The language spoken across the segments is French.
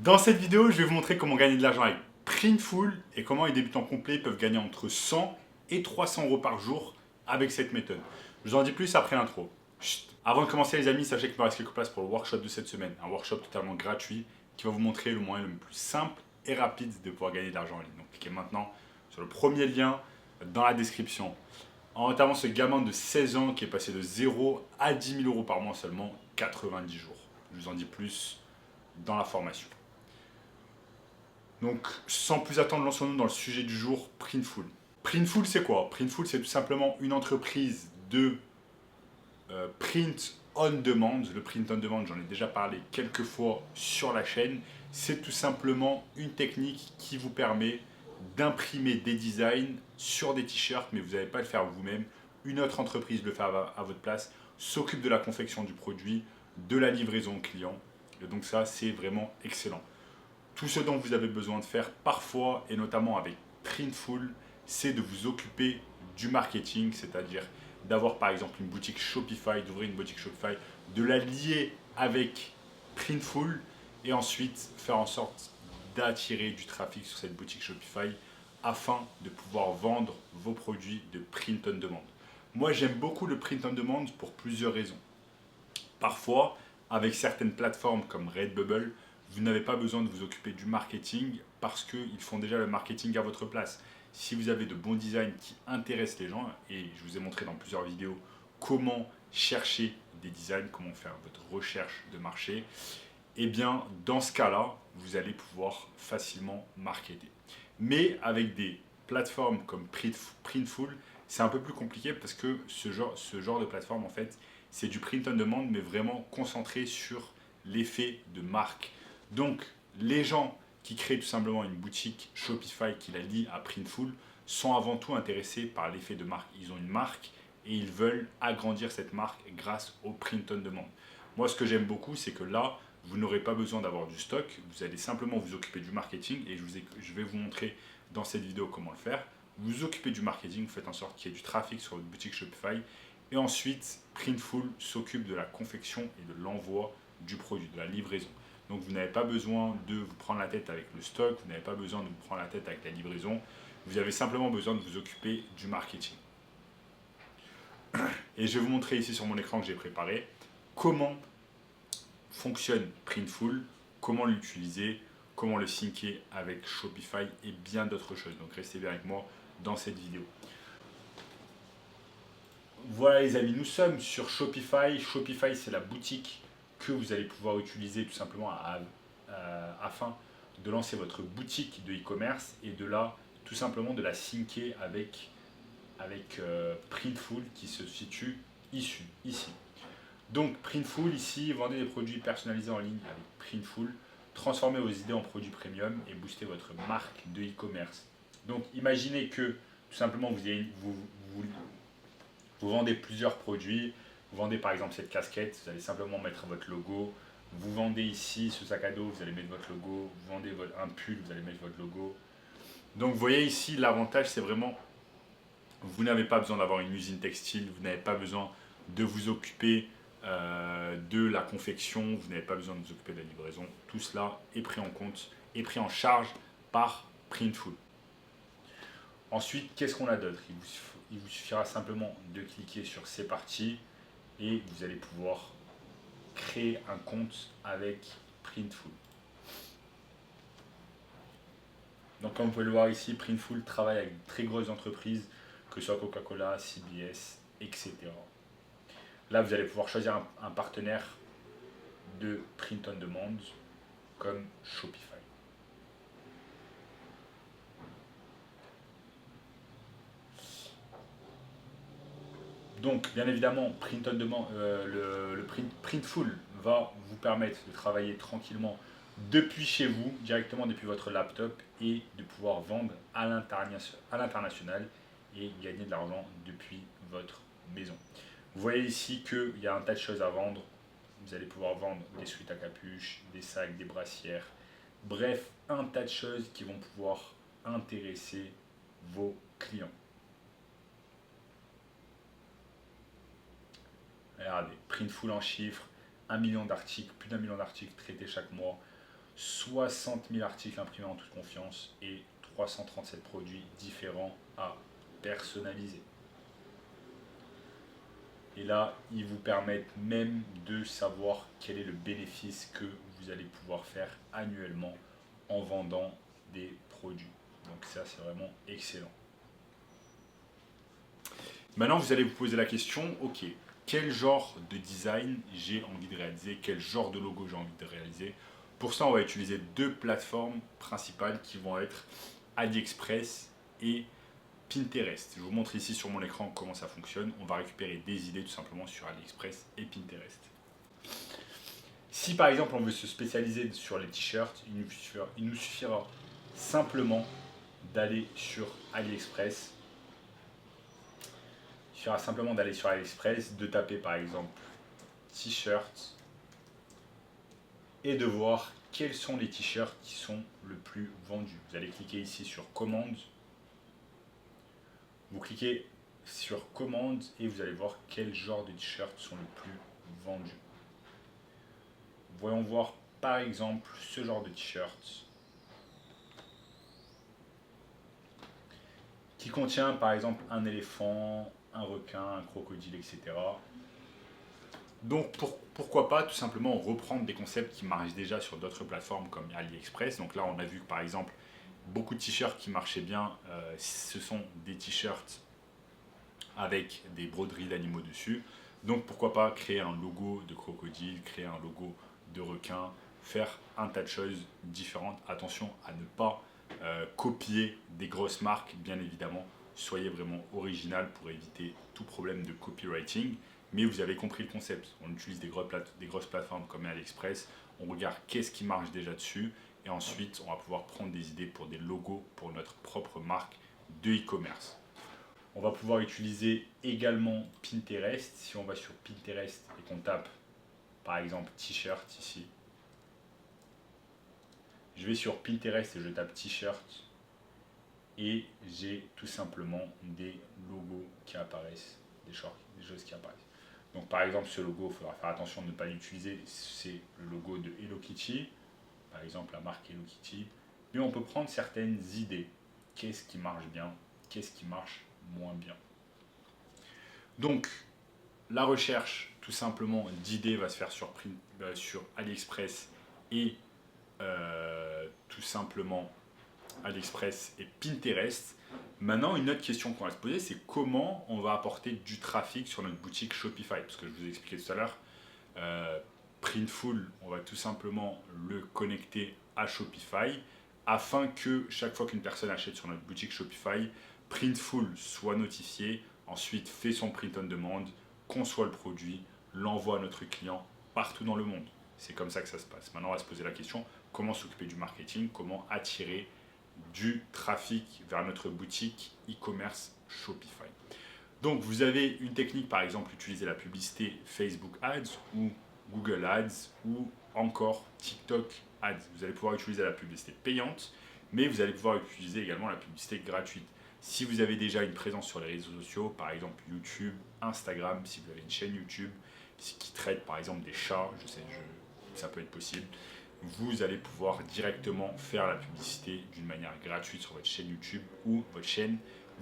Dans cette vidéo, je vais vous montrer comment gagner de l'argent avec Printful et comment les débutants complets peuvent gagner entre 100 et 300 euros par jour avec cette méthode. Je vous en dis plus après l'intro. Chut. Avant de commencer les amis, sachez qu'il me reste quelques places pour le workshop de cette semaine. Un workshop totalement gratuit qui va vous montrer le moyen le plus simple et rapide de pouvoir gagner de l'argent en ligne. Donc cliquez maintenant sur le premier lien dans la description. En notamment ce gamin de 16 ans qui est passé de 0 à 10 000 euros par mois en seulement 90 jours. Je vous en dis plus dans la formation. Donc, sans plus attendre, lançons-nous dans le sujet du jour, Printful. Printful, c'est quoi? Printful, c'est tout simplement une entreprise de print on demand. Le print on demand, j'en ai déjà parlé quelques fois sur la chaîne. C'est tout simplement une technique qui vous permet d'imprimer des designs sur des t-shirts, mais vous n'allez pas le faire vous-même. Une autre entreprise le fait à votre place, s'occupe de la confection du produit, de la livraison au client. Et donc ça, c'est vraiment excellent. Tout ce dont vous avez besoin de faire parfois, et notamment avec Printful, c'est de vous occuper du marketing, c'est-à-dire d'avoir par exemple une boutique Shopify, d'ouvrir une boutique Shopify, de la lier avec Printful et ensuite faire en sorte d'attirer du trafic sur cette boutique Shopify afin de pouvoir vendre vos produits de print on demand. Moi, j'aime beaucoup le print on demand pour plusieurs raisons. Parfois, avec certaines plateformes comme Redbubble, vous n'avez pas besoin de vous occuper du marketing parce qu'ils font déjà le marketing à votre place. Si vous avez de bons designs qui intéressent les gens, et je vous ai montré dans plusieurs vidéos comment chercher des designs, comment faire votre recherche de marché, et bien dans ce cas-là, vous allez pouvoir facilement marketer. Mais avec des plateformes comme Printful, c'est un peu plus compliqué parce que ce genre de plateforme, en fait, c'est du print on demand, mais vraiment concentré sur l'effet de marque. Donc, les gens qui créent tout simplement une boutique Shopify qui la lie à Printful sont avant tout intéressés par l'effet de marque. Ils ont une marque et ils veulent agrandir cette marque grâce au print on demand. Moi, ce que j'aime beaucoup, c'est que là, vous n'aurez pas besoin d'avoir du stock, vous allez simplement vous occuper du marketing et je vais vous montrer dans cette vidéo comment le faire. Vous vous occupez du marketing, vous faites en sorte qu'il y ait du trafic sur votre boutique Shopify et ensuite Printful s'occupe de la confection et de l'envoi du produit, de la livraison. Donc vous n'avez pas besoin de vous prendre la tête avec le stock, vous n'avez pas besoin de vous prendre la tête avec la livraison, vous avez simplement besoin de vous occuper du marketing. Et je vais vous montrer ici sur mon écran que j'ai préparé comment fonctionne Printful, comment l'utiliser, comment le syncer avec Shopify et bien d'autres choses. Donc restez bien avec moi dans cette vidéo. Voilà les amis, nous sommes sur Shopify. Shopify, c'est la boutique que vous allez pouvoir utiliser tout simplement afin de lancer votre boutique de e-commerce et de là, tout simplement de la syncer avec Printful qui se situe ici. Donc Printful ici, vendez des produits personnalisés en ligne avec Printful, transformez vos idées en produits premium et boostez votre marque de e-commerce. Donc imaginez que tout simplement vous vendez plusieurs produits, vous vendez par exemple cette casquette, vous allez simplement mettre votre logo, vous vendez ici ce sac à dos, vous allez mettre votre logo, vous vendez un pull, vous allez mettre votre logo. Donc vous voyez ici l'avantage c'est vraiment, vous n'avez pas besoin d'avoir une usine textile, vous n'avez pas besoin de vous occuper de la confection, vous n'avez pas besoin de vous occuper de la livraison. Tout cela est pris en compte et pris en charge par Printful. Ensuite, qu'est-ce qu'on a d'autre? Il vous suffira simplement de cliquer sur C'est parti et vous allez pouvoir créer un compte avec Printful. Donc comme vous pouvez le voir ici, Printful travaille avec de très grosses entreprises, que ce soit Coca-Cola, CBS, etc. Là, vous allez pouvoir choisir un partenaire de print on demand comme Shopify. Donc, bien évidemment, print on demand, Printful va vous permettre de travailler tranquillement depuis chez vous, directement depuis votre laptop, et de pouvoir vendre à l'international et gagner de l'argent depuis votre maison. Vous voyez ici qu'il y a un tas de choses à vendre. Vous allez pouvoir vendre des suites à capuche, des sacs, des brassières, bref, un tas de choses qui vont pouvoir intéresser vos clients. Regardez, Printful en chiffres, 1 million d'articles, plus d'1 million d'articles traités chaque mois, 60 000 articles imprimés en toute confiance et 337 produits différents à personnaliser. Et là, ils vous permettent même de savoir quel est le bénéfice que vous allez pouvoir faire annuellement en vendant des produits. Donc ça, c'est vraiment excellent. Maintenant, vous allez vous poser la question, ok, quel genre de design j'ai envie de réaliser, quel genre de logo j'ai envie de réaliser. Pour ça, on va utiliser deux plateformes principales qui vont être AliExpress et Pinterest. Je vous montre ici sur mon écran comment ça fonctionne. On va récupérer des idées tout simplement sur AliExpress et Pinterest. Si par exemple on veut se spécialiser sur les t-shirts, il nous suffira simplement d'aller sur AliExpress. Il suffira simplement d'aller sur AliExpress, de taper par exemple t-shirt et de voir quels sont les t-shirts qui sont le plus vendus. Vous allez cliquer ici sur commande. Vous cliquez sur commande et vous allez voir quel genre de t-shirts sont le plus vendus. Voyons voir par exemple ce genre de t-shirt qui contient par exemple un éléphant, un requin, un crocodile, etc. Donc pourquoi pas tout simplement reprendre des concepts qui marchent déjà sur d'autres plateformes comme AliExpress. Donc là on a vu que par exemple beaucoup de t-shirts qui marchaient bien, ce sont des t-shirts avec des broderies d'animaux dessus. Donc pourquoi pas créer un logo de crocodile, créer un logo de requin, faire un tas de choses différentes. Attention à ne pas copier des grosses marques, bien évidemment. Soyez vraiment original pour éviter tout problème de copywriting. Mais vous avez compris le concept. On utilise des grosses plateformes comme AliExpress. On regarde qu'est-ce qui marche déjà dessus. Et ensuite, on va pouvoir prendre des idées pour des logos pour notre propre marque de e-commerce. On va pouvoir utiliser également Pinterest. Si on va sur Pinterest et qu'on tape par exemple t-shirt ici, je vais sur Pinterest et je tape t-shirt et j'ai tout simplement des logos qui apparaissent, des choses qui apparaissent. Donc par exemple ce logo, il faudra faire attention de ne pas l'utiliser, c'est le logo de Hello Kitty, par exemple la marque Hello Kitty, mais on peut prendre certaines idées. Qu'est-ce qui marche bien, qu'est-ce qui marche moins bien. Donc la recherche tout simplement d'idées va se faire sur AliExpress et tout simplement AliExpress et Pinterest. Maintenant, une autre question qu'on va se poser, c'est comment on va apporter du trafic sur notre boutique Shopify. Parce que je vous ai expliqué tout à l'heure, Printful, on va tout simplement le connecter à Shopify afin que chaque fois qu'une personne achète sur notre boutique Shopify, Printful soit notifié, ensuite fait son print on demand, conçoit le produit, l'envoie à notre client partout dans le monde. C'est comme ça que ça se passe. Maintenant, on va se poser la question, comment s'occuper du marketing, comment attirer du trafic vers notre boutique e-commerce Shopify. Donc, vous avez une technique, par exemple, utiliser la publicité Facebook Ads ou Google Ads ou encore TikTok Ads. Vous allez pouvoir utiliser la publicité payante, mais vous allez pouvoir utiliser également la publicité gratuite. Si vous avez déjà une présence sur les réseaux sociaux, par exemple YouTube, Instagram, si vous avez une chaîne YouTube qui traite par exemple des chats, ça peut être possible, vous allez pouvoir directement faire la publicité d'une manière gratuite sur votre chaîne YouTube ou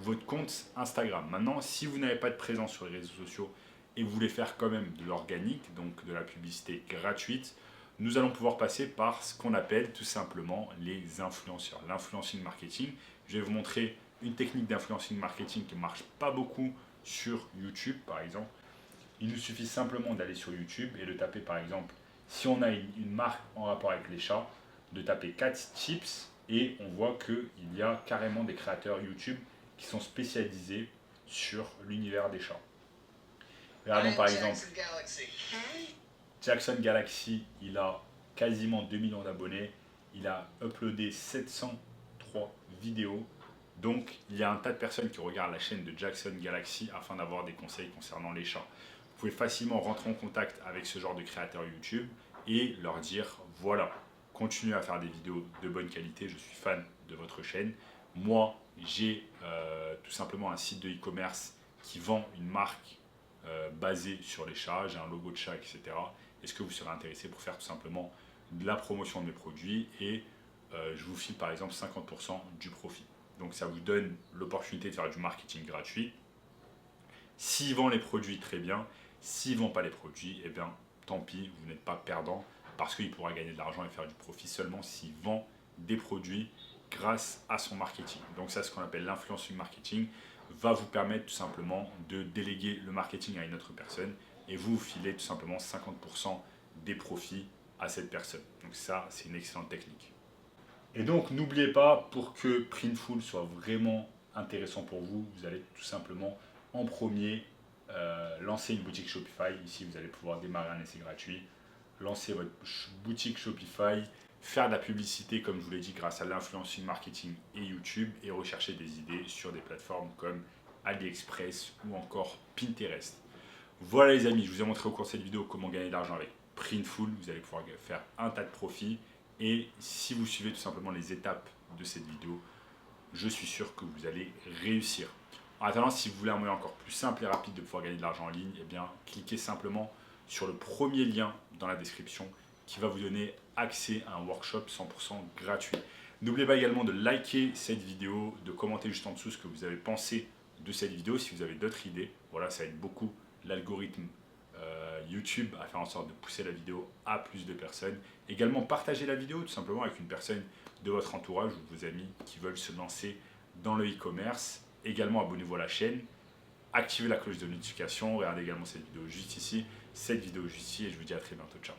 votre compte Instagram. Maintenant, si vous n'avez pas de présence sur les réseaux sociaux et vous voulez faire quand même de l'organique, donc de la publicité gratuite, nous allons pouvoir passer par ce qu'on appelle tout simplement les influenceurs, l'influencing marketing. Je vais vous montrer une technique d'influencing marketing qui ne marche pas beaucoup sur YouTube, par exemple. Il nous suffit simplement d'aller sur YouTube et de taper, par exemple, si on a une marque en rapport avec les chats, de taper Cat Chips et on voit qu'il y a carrément des créateurs YouTube qui sont spécialisés sur l'univers des chats. Regardons par exemple Jackson Galaxy, il a quasiment 2 millions d'abonnés, il a uploadé 703 vidéos. Donc, il y a un tas de personnes qui regardent la chaîne de Jackson Galaxy afin d'avoir des conseils concernant les chats. Vous pouvez facilement rentrer en contact avec ce genre de créateurs YouTube et leur dire, voilà, continuez à faire des vidéos de bonne qualité, je suis fan de votre chaîne. Moi, j'ai tout simplement un site de e-commerce qui vend une marque basée sur les chats, j'ai un logo de chat, etc. Est-ce que vous serez intéressé pour faire tout simplement de la promotion de mes produits et je vous file par exemple 50% du profit. Donc ça vous donne l'opportunité de faire du marketing gratuit. S'il vend les produits, très bien. S'il ne vend pas les produits, eh bien tant pis, vous n'êtes pas perdant parce qu'il pourra gagner de l'argent et faire du profit seulement s'il vend des produits grâce à son marketing. Donc ça, ce qu'on appelle l'influence marketing, va vous permettre tout simplement de déléguer le marketing à une autre personne et vous filez tout simplement 50% des profits à cette personne. Donc ça, c'est une excellente technique. Et donc, n'oubliez pas, pour que Printful soit vraiment intéressant pour vous, vous allez tout simplement en premier lancer une boutique Shopify. Ici, vous allez pouvoir démarrer un essai gratuit, lancer votre boutique Shopify, faire de la publicité, comme je vous l'ai dit, grâce à l'influencing marketing et YouTube, et rechercher des idées sur des plateformes comme AliExpress ou encore Pinterest. Voilà les amis, je vous ai montré au cours de cette vidéo comment gagner de l'argent avec Printful. Vous allez pouvoir faire un tas de profits. Et si vous suivez tout simplement les étapes de cette vidéo, je suis sûr que vous allez réussir. En attendant, si vous voulez un moyen encore plus simple et rapide de pouvoir gagner de l'argent en ligne, eh bien, cliquez simplement sur le premier lien dans la description qui va vous donner accès à un workshop 100% gratuit. N'oubliez pas également de liker cette vidéo, de commenter juste en dessous ce que vous avez pensé de cette vidéo. Si vous avez d'autres idées, voilà, ça aide beaucoup l'algorithme YouTube à faire en sorte de pousser la vidéo à plus de personnes. Également, partagez la vidéo tout simplement avec une personne de votre entourage ou de vos amis qui veulent se lancer dans le e-commerce. Également, abonnez-vous à la chaîne, activez la cloche de notification, regardez également cette vidéo juste ici, et je vous dis à très bientôt, ciao.